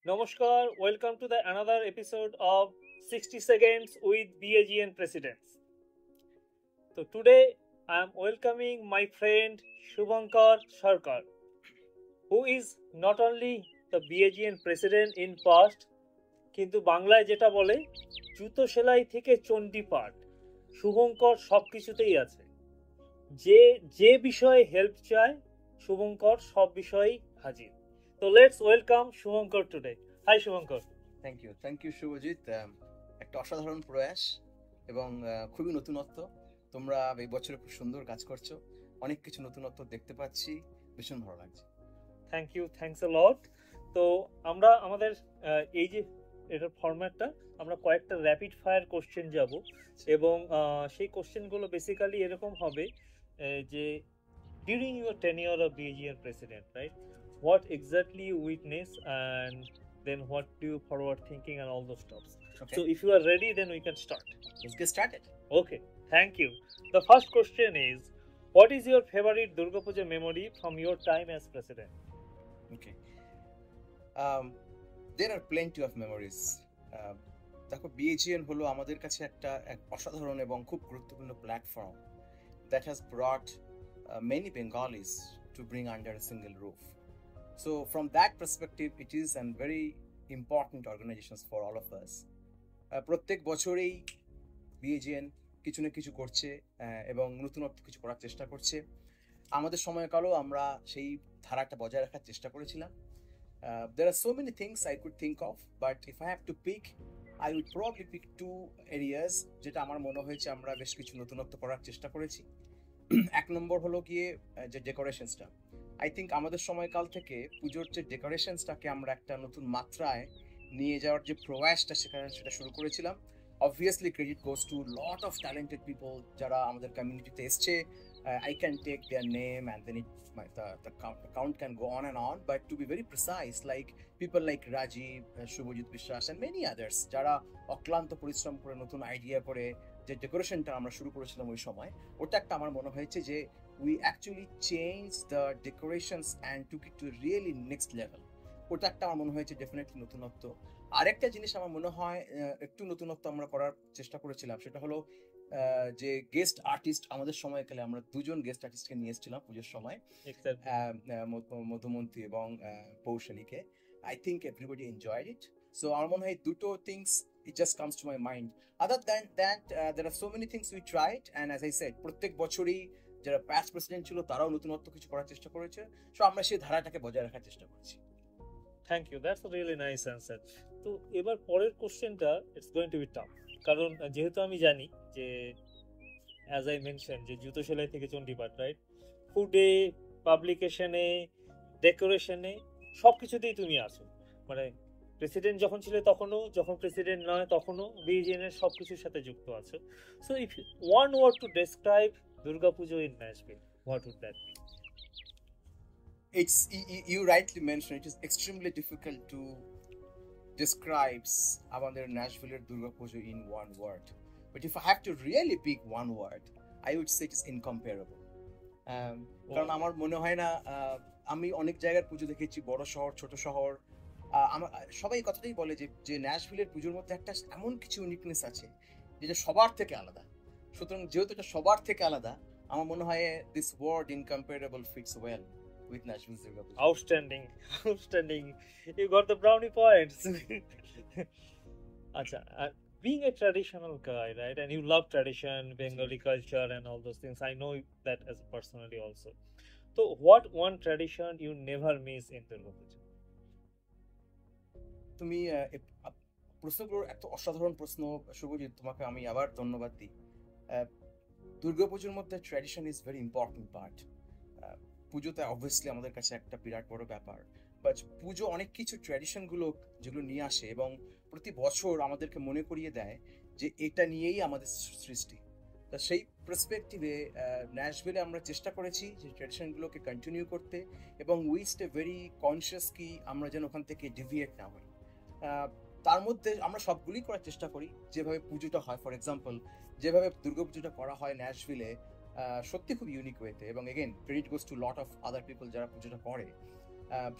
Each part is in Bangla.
Namaskar, welcome to the another episode of 60 Seconds with BAGN Presidents. So today I am welcoming my friend Shubhankar Sarkar, who is not only the BAGN President in past, কিন্তু বাংলায় যেটা বলে জুতো সেলাই থেকে চণ্ডী পাঠ শুভঙ্কর সব কিছুতেই আছে। যে যে বিষয়ে হেল্প চায় শুভঙ্কর সব বিষয়েই হাজির। তো let's welcome Shubhankar today. Hi Shubhankar. Thank you Shubhajit. একটা অসাধারণ প্রয়াস এবং খুবই নতুনত্ব। তোমরা এই বছরে খুব সুন্দর কাজ করছো, অনেক কিছু নতুনত্ব দেখতে পাচ্ছি, ভীষণ ভালো লাগছে। থ্যাংক ইউ, থ্যাঙ্কস আ লট। তো আমরা আমাদের এই যে এটার ফরম্যাটটা আমরা কয়েকটা র্যাপিড ফায়ার কোশ্চেন যাব এবং সেই কোশ্চেনগুলো বেসিক্যালি এরকম হবে যে during your tenure of BAGN president, right, what exactly you witness and then what do you forward thinking and all those stuff. Okay. So if you are ready, then we can start. Let's get started. Okay, thank you. The first question is, what is your favorite Durga Puja memory from your time as president? Okay. There are plenty of memories. দেখো, বিএজিএন হলো আমাদের কাছে একটা অসাধারণ এবং খুব গুরুত্বপূর্ণ platform that has brought many Bengalis to bring under a single roof. So from that perspective, it is a very important organization for all of us. প্রত্যেক বছরেই বিএজিএন কিছু না কিছু করছে এবং নতুনত্ব কিছু করার চেষ্টা করছে। আমাদের সময়কালেও আমরা সেই ধারাটা বজায় রাখার চেষ্টা করেছিলাম। There are so many things I could think of, but if I have to pick, I would probably pick two areas যেটা আমার মনে হয়েছে আমরা বেশ কিছু নতুনত্ব করার চেষ্টা করেছি। এক নম্বর হলো গিয়ে যে ডেকোরেশনসটা। আই থিঙ্ক আমাদের সময়কাল থেকে পুজোর যে ডেকোরেশনসটাকে আমরা একটা নতুন মাত্রায় নিয়ে যাওয়ার যে প্রয়াসটা সেটা শুরু করেছিলাম। Obviously credit goes to lot of talented people যারা আমাদের কমিউনিটিতে এসছে। I can take their name and then the count can go on and on, but to be very precise, like people like Rajiv, Shubhajit Vishwas and many others যারা অক্লান্ত পরিশ্রম করে নতুন আইডিয়া করে যে ডেকোরেশনটা আমরা শুরু করেছিলাম ওই সময়, ওটা একটা আমার মনে হয়েছে যে we actually changed the decorations and took it to really next level. ওটা একটা আমার মনে হয়েছে ডেফিনেটলি নতুনত্ব। আরেকটা জিনিস আমার মনে হয় একটু নতুনত্ব আমরা করার চেষ্টা করেছিলাম, সেটা হলো যে গেস্ট আর্টিস্ট আমাদের সময়কালে আমরা দুজন গেস্ট আর্টিস্টকে নিয়ে এসেছিলাম পুজোর সময়, মধুমন্তী এবং পৌশালীকে। I think everybody enjoyed it. So আমার মনে হয় দুটো things it just comes to my mind. Other than that, there are so many things we tried, and as I said, প্রত্যেক বছরই যারা পাস্ট প্রেসিডেন্ট ছিল তারাও নতুনত্ব কিছু করার চেষ্টা করেছে। সো আমরা সেই ধারাটাকে বজায় রাখার চেষ্টা করছি। Thank you, that's a really nice answer. তো এবার পরের কোশ্চেনটা it's going to be tough, কারণ যেহেতু আমি জানি যে অ্যাজ আই মেনশন যে জুতো সেলাই থেকে চণ্ডীপাঠ, রাইট, ফুডে, পাবলিকেশনে, ডেকোরেশনে সব কিছুতেই তুমি আছো। মানে প্রেসিডেন্ট যখন ছিলে তখনও, যখন প্রেসিডেন্ট নয় তখনও বিএজিএনের সব কিছুর সাথে যুক্ত আছো। So if one word to describe Durga Puja in Nashville, what would that be? It's you rightly mentioned, it is extremely difficult to describe আমাদের ন্যাশভিলের Durga Puja in one word, but if I have to really pick one word, I would say it is incomparable. কারণ আমার মনে হয় না, আমি অনেক জায়গার পুজো দেখেছি, বড় শহর, ছোট শহর, আমার সবাই কথাটাই বলে যে ন্যাশভিলের পুজোর মধ্যে একটা এমন কিছু ইউনিকনেস আছে যেটা সবার থেকে আলাদা। সুতরাং যেহেতু এটা সবার থেকে আলাদা, আমার মনে হয় this word incomparable fits well with Nashville's Durga Puja. Outstanding, outstanding. You got the brownie points. Acha, being a traditional guy, right, and you love tradition, Bengali culture, and all those things. I know that as personally also. So, what one tradition you never miss in Durga Puja? তুমি প্রশ্নগুলোর এত অসাধারণ প্রশ্ন শুভজিৎ, তোমাকে আমি আবার ধন্যবাদ দিই। দুর্গাপুজোর মধ্যে tradition is very important part. পুজোতে অবভিয়াসলি আমাদের কাছে একটা বিরাট বড় ব্যাপার, বাট পুজো অনেক কিছু ট্র্যাডিশনগুলো যেগুলো নিয়ে আসে এবং প্রতি বছর আমাদেরকে মনে করিয়ে দেয় যে এটা নিয়েই আমাদের সৃষ্টি। তা সেই পার্সপেক্টিভে ন্যাশভিলে আমরা চেষ্টা করেছি যে ট্র্যাডিশনগুলোকে কন্টিনিউ করতে, এবং উই স্টে ভেরি কনসিয়াস কি আমরা যেন ওখান থেকে ডিভিয়েট না হই। তার মধ্যে আমরা সবগুলোই করার চেষ্টা করি। যেভাবে পুজোটা হয়, ফর এক্সাম্পল যেভাবে দুর্গাপুজোটা করা হয় ন্যাশভিলে, সত্যি খুব ইউনিক ওয়েতে, এবং again credit goes to lot of other people যারা পুজোটা করে।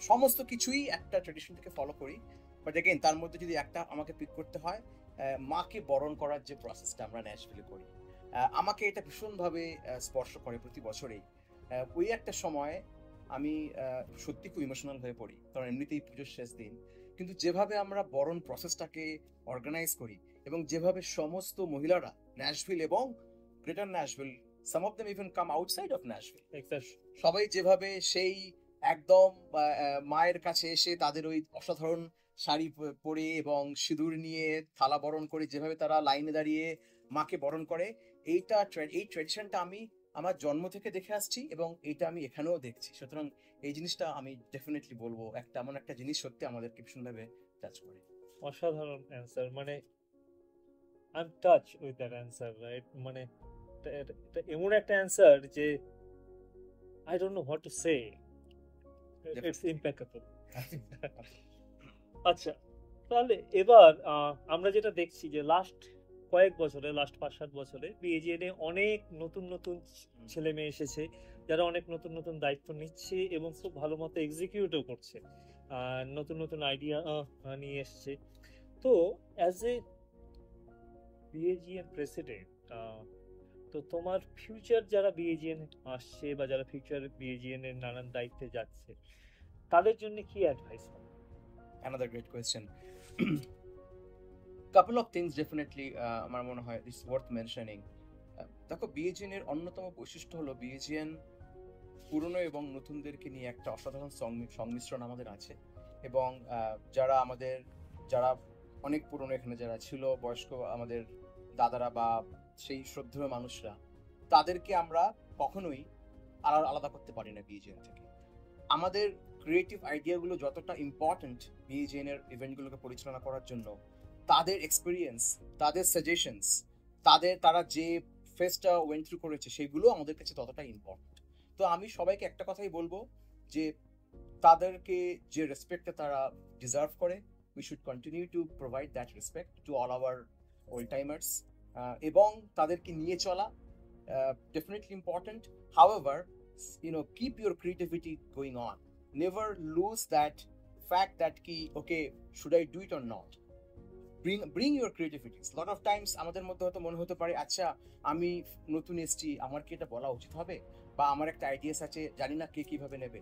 সমস্ত কিছুই একটা ট্রেডিশন থেকে ফলো করি, বাট এগেইন তার মধ্যে যদি একটা আমাকে পিক করতে হয়, মাকে বরণ করার যে প্রসেসটা আমরা ন্যাশভিলে করি, আমাকে এটা ভীষণভাবে স্পর্শ করে প্রতি বছরেই। ওই একটা সময় আমি সত্যি খুব ইমোশনাল হয়ে পড়ি, কারণ এমনিতেই পুজোর শেষ দিন, কিন্তু যেভাবে আমরা বরণ প্রসেসটাকে অর্গানাইজ করি এবং যেভাবে সমস্ত মহিলারা ন্যাশভিল এবং greater Nashville, some of them even come outside of Nashville, সবাই যেভাবে সেই একদম মায়ের কাছে এসে তাদের ওই অসাধারণ শাড়ি পরে এবং সিঁদুর নিয়ে থালা বরণ করে যেভাবে তারা লাইনে দাঁড়িয়ে মাকে বরণ করে, এই ট্র্যাডিশনটা আমি আমার জন্ম থেকে দেখে আসছি এবং এইটা আমি এখানেও দেখছি। সুতরাং এই জিনিসটা আমি ডেফিনেটলি বলবো একটা এমন একটা জিনিস সত্যি আমাদেরকে ভীষণভাবে টাচ করে। অসাধারণ অ্যান্সার, মানে I am touch with that answer, right? মানে এটা এমন একটা অ্যান্সার যে I don't know what to say, it's impeccable. আচ্ছা, তাহলে এবার আমরা যেটা দেখছি যে লাস্ট কয়েক বছরে, লাস্ট 5-7 বছরে বিএজিএনে অনেক নতুন নতুন ছেলে মেয়ে এসেছে যারা অনেক নতুন নতুন দায়িত্ব নিচ্ছে এবং খুব ভালো মতো এক্সিকিউটও করছে, নতুন নতুন আইডিয়া নিয়ে এসছে। তো অ্যাজ এ বিএজিএন প্রেসিডেন্ট, তো তোমার ফিউচার যারা বিএজিএন আসছে বা যারা ফিউচার বিএজিএন এর নানান দায়িত্বে যাচ্ছে, তাদের জন্য কি অ্যাডভাইস হবে? Another great question. Couple of things definitely আমার মনে হয় is worth mentioning. দেখো, বিএজিএন এর অন্যতম বৈশিষ্ট্য হলো বিএজিএন পুরনো এবং নতুনদেরকে নিয়ে একটা অসাধারণ সংমিশ্রণ আমাদের আছে। এবং যারা অনেক পুরনো এখানে যারা ছিল, বয়স্ক আমাদের দাদারা বা সেই শ্রদ্ধেয় মানুষরা, তাদেরকে আমরা কখনোই আলাদা করতে পারি না বিএজিএন থেকে। আমাদের ক্রিয়েটিভ আইডিয়াগুলো যতটা ইম্পর্টেন্ট বিএজিএন এর ইভেন্টগুলোকে পরিচালনা করার জন্য, তাদের এক্সপিরিয়েন্স, তাদের সাজেশনস, তারা যে ফেসটা ওয়েন্ট থ্রু করেছে, সেগুলো আমাদের কাছে ততটাই ইম্পর্টেন্ট। তো আমি সবাইকে একটা কথাই বলবো যে তাদেরকে যে রেসপেক্টটা তারা ডিজার্ভ করে, we should continue to provide that respect to all our old timers, এবং তাদেরকে নিয়ে চলা definitely important. However, keep your creativity going on. Never lose that fact that okay, should I do it or not? Bring your creativity. A lot of times আমাদের মধ্যে হয়তো মনে হতে পারে, আচ্ছা আমি নতুন এসেছি, আমার কি এটা বলা উচিত হবে, বা আমার একটা আইডিয়াস আছে, জানি না কে কিভাবে নেবে।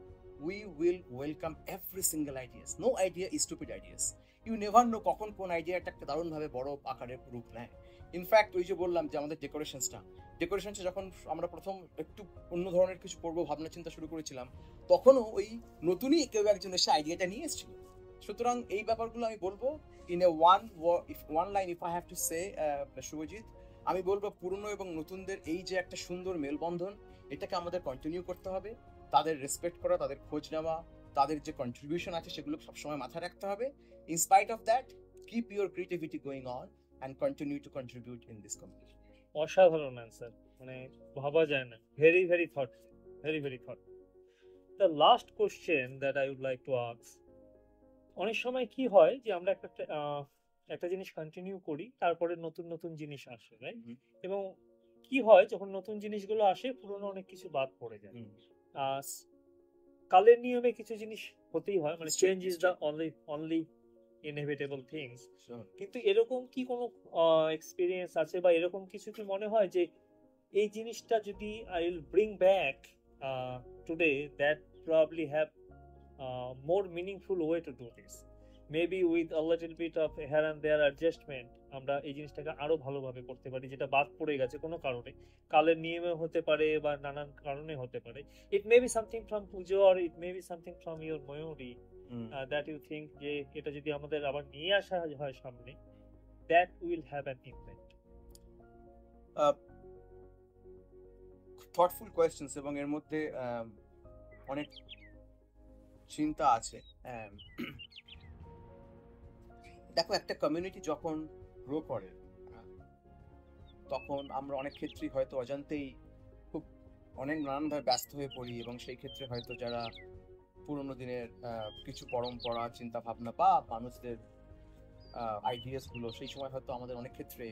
We will welcome every single ideas. No idea is stupid ideas. You never know কখন কোন আইডিয়া একটা দারুণভাবে বড় আকারের রূপ নেয়। ইনফ্যাক্ট ওই যে বললাম যে আমাদের ডেকোরেশনসটা যখন আমরা প্রথম একটু অন্য ধরনের কিছু করবো ভাবনা চিন্তা শুরু করেছিলাম, তখনও ওই নতুনই কেউ একজন এসে আইডিয়াটা নিয়ে এসেছিল। সুতরাং এই ব্যাপারগুলো আমি বলবো in a one line, if I have to say, Shubhajit, আমি বলবো পুরনো এবং নতুনদের এই যে একটা সুন্দর মেলবন্ধন, এটাকে আমাদের কন্টিনিউ করতে হবে। তাদের রেসপেক্ট করা, তাদের খোঁজ নেওয়া, তাদের যে কন্ট্রিবিউশন আছে সেগুলো সবসময় মাথায় রাখতে হবে। In spite of that, keep your creativity going on and continue to contribute in this competition. অসাধারণ অ্যান্সার, মানে ভাবা যায় না। Very very thoughtful, very very thoughtful. The last question that I would like to ask, অনেক সময় কি হয় যে আমরা একটা জিনিস কন্টিনিউ করি, তারপরে নতুন নতুন জিনিস আসে, রাইট? এবং কি হয় যখন নতুন জিনিসগুলো আসে, পুরনো অনেক কিছু বাদ পড়ে যায়। কালের নিয়মে কিছু জিনিস হতেই হয়, মানে change is the only inevitable things. কিন্তু এরকম কি কোনো এক্সপেরিয়েন্স আছে বা এরকম কিছু কি মনে হয় যে এই জিনিসটা যদি I will bring back today, that probably have more meaningful way to do this, maybe with a little bit of here and there adjustment, আমরা এই জিনিসটাকে আরো ভালোভাবে করতে পারি, যেটা বাদ পড়ে গেছে কোনো কারণে, কালের নিয়মে হতে পারে বা নানান কারণে হতে পারে। It may be something from Puja, or it may be something from your memory that you think যে এটা যদি আমাদের আবার নিয়ে আসা হয় সামনে, that will have an impact. Thoughtful questions, এবং এর মধ্যে অনেক চিন্তা আছে। দেখো, একটা কমিউনিটি যখন গ্রো করে, তখন আমরা অনেক ক্ষেত্রেই হয়তো অজান্তেই খুব অনেক নানানভাবে ব্যস্ত হয়ে পড়ি, এবং সেই ক্ষেত্রে হয়তো যারা পুরোনো দিনের কিছু পরম্পরা, চিন্তা ভাবনা বা মানুষদের আইডিয়াস গুলো সেই সময় হয়তো আমাদের অনেক ক্ষেত্রে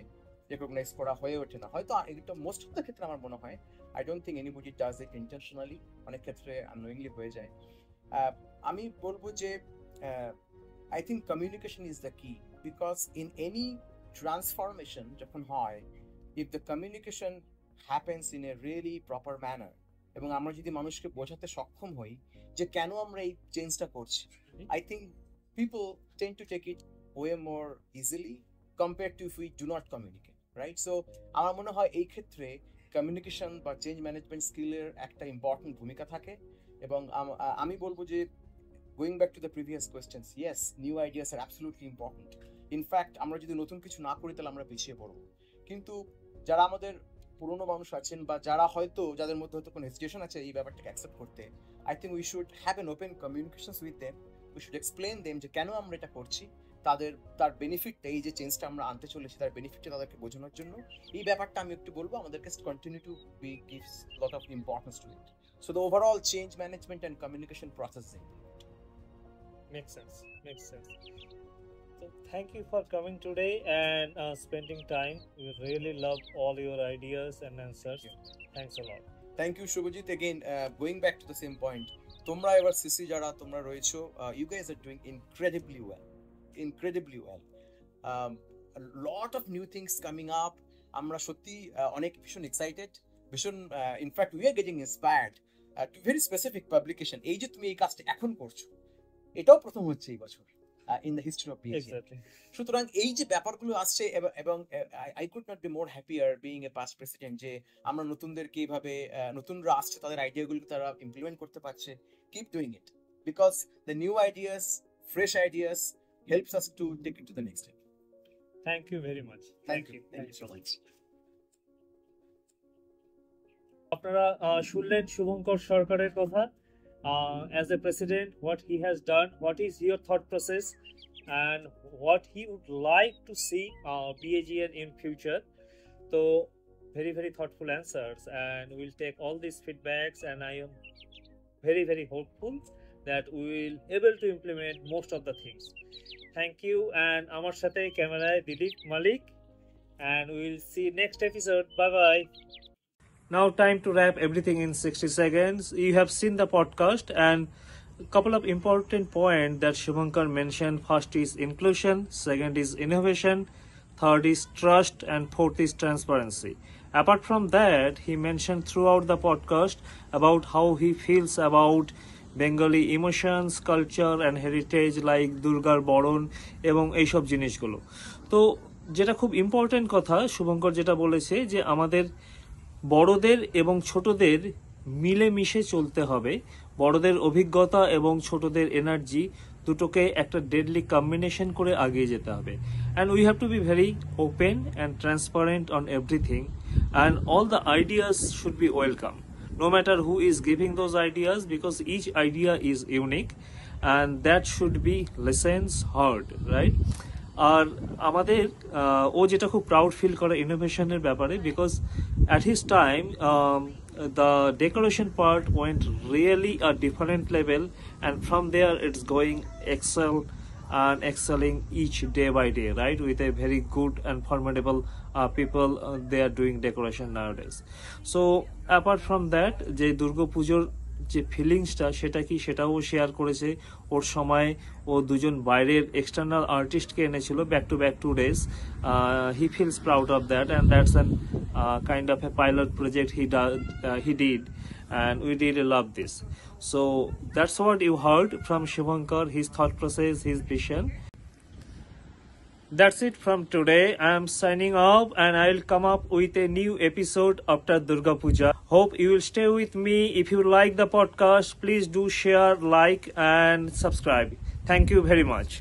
রেকগনাইজ করা হয়ে ওঠে না। হয়তো এটা মোস্ট অফ দ্য ক্ষেত্রে আমার মনে হয়, I don't think anybody does it intentionally, অনেক ক্ষেত্রে আননোয়িংলি হয়ে যায়। আমি বলবো যে I think communication is the key, because in any transformation যখন হয়, if the communication happens in a really proper manner, এবং আমরা যদি মানুষকে বোঝাতে সক্ষম হই যে কেন আমরা এই চেঞ্জটা করছি, I think people tend to take it way more easily compared to if we do not communicate, right? So আমার মনে হয় এই ক্ষেত্রে কমিউনিকেশন বা চেঞ্জ ম্যানেজমেন্ট স্কিলের একটা ইম্পর্টেন্ট ভূমিকা থাকে। এবং আমি বলবো যে going back to the previous questions, yes, new ideas are absolutely important. In fact, আমরা যদি নতুন কিছু না করি তাহলে আমরা পিছিয়ে পড়বো। কিন্তু যারা আমাদের পুরনো মানুষ আছেন বা যারা হয়তো যাদের মধ্যে হয়তো কোনো হেজিটেশন আছে এই ব্যাপারটাকে অ্যাকসেপ্ট করতে, I think we should have an open communications with them. We should explain them যে কেন আমরা এটা করছি, তার বেনিফিটটা, এই যে চেঞ্জটা আমরা আনতে চলেছি তার বেনিফিটটা তাদেরকে বোঝানোর জন্য এই ব্যাপারটা আমি একটু বলবো আমাদেরকে continue to be gives lot of importance to it. So the overall change management and communication processing. Makes sense. So thank you for coming today and spending time. We really love all your ideas and answers. Thanks a lot. Thank you, Shubhajit. Again, going back to the same point, তোমরা এবার সিসি যারা তোমরা রয়েছো, you guys are doing incredibly well. A lot of new things coming up. আমরা সত্যি অনেক ভীষণ এক্সাইটেড, ভীষণ in fact we are getting inspired to very specific publication. এই যে তুমি এই কাজটা এখন করছো, এটাও প্রথম হচ্ছে এই বছর in the history of BHN. Exactly. সুতরাং এই যে ব্যাপারগুলো আসছে এবং I could not be more happier being a past president যে আমরা নতুনদেরকে এইভাবে নতুনরা আসছে তাদের আইডিয়াগুলো তারা ইমপ্লিমেন্ট করতে পারছে। Keep doing it, because the new ideas, fresh ideas helps us to take it to the next step. Thank you very much. Thank you so much. আপনারা শুনলেন শুভঙ্কর সরকারের কথা। As a president, what he has done, what is your thought process, and what he would like to see BAGN in future. So very thoughtful answers, and we'll take all these feedbacks, and I am very hopeful that we will able to implement most of the things. Thank you, and আমার সাথে ক্যামেরায় দিলীপ মালিক, and we will see next episode. Bye bye. Now time to wrap everything in 60 seconds. You have seen the podcast, and a couple of important points that Shubhankar mentioned. First is inclusion, second is innovation, third is trust, and fourth is transparency. Apart from that, he mentioned throughout the podcast about how he feels about Bengali emotions, culture and heritage like Durgar Boron এবং এইসব জিনিসগুলো। তো যেটা খুব ইম্পর্টেন্ট কথা শুভঙ্কর যেটা বলেছে যে আমাদের বড়দের এবং ছোটদের মিলেমিশে চলতে হবে, বড়দের অভিজ্ঞতা এবং ছোটদের এনার্জি দুটোকে একটা ডেডলি কম্বিনেশন করে এগিয়ে যেতে হবে। And we have to be very open and transparent on everything, and all the ideas should be welcome, no matter who is giving those ideas, because each idea is unique and that should be listened, heard, right? আর আমাদের ও যেটা খুব প্রাউড ফিল করে ইনোভেশনের ব্যাপারে, because at his time the decoration part went really a different level, and from there it's going excelling each day by day, right, with a very good and formidable people they are doing decoration nowadays. So apart from that, যে দুর্গা পুজোর যে ফিলিংসটা সেটা কি সেটাও শেয়ার করেছে। ওর সময় ও দুজন বাইরের এক্সটার্নাল আর্টিস্টকে এনেছিল back to 2 days. He feels proud of that, and that's an kind of a pilot project he did, and we really love this. So that's what you heard from Shubhankar, his thought process, his vision. That's it from today. I am signing off, and I will come up with a new episode after Durga Puja. Hope you will stay with me. If you like the podcast, please do share, like and subscribe. Thank you very much.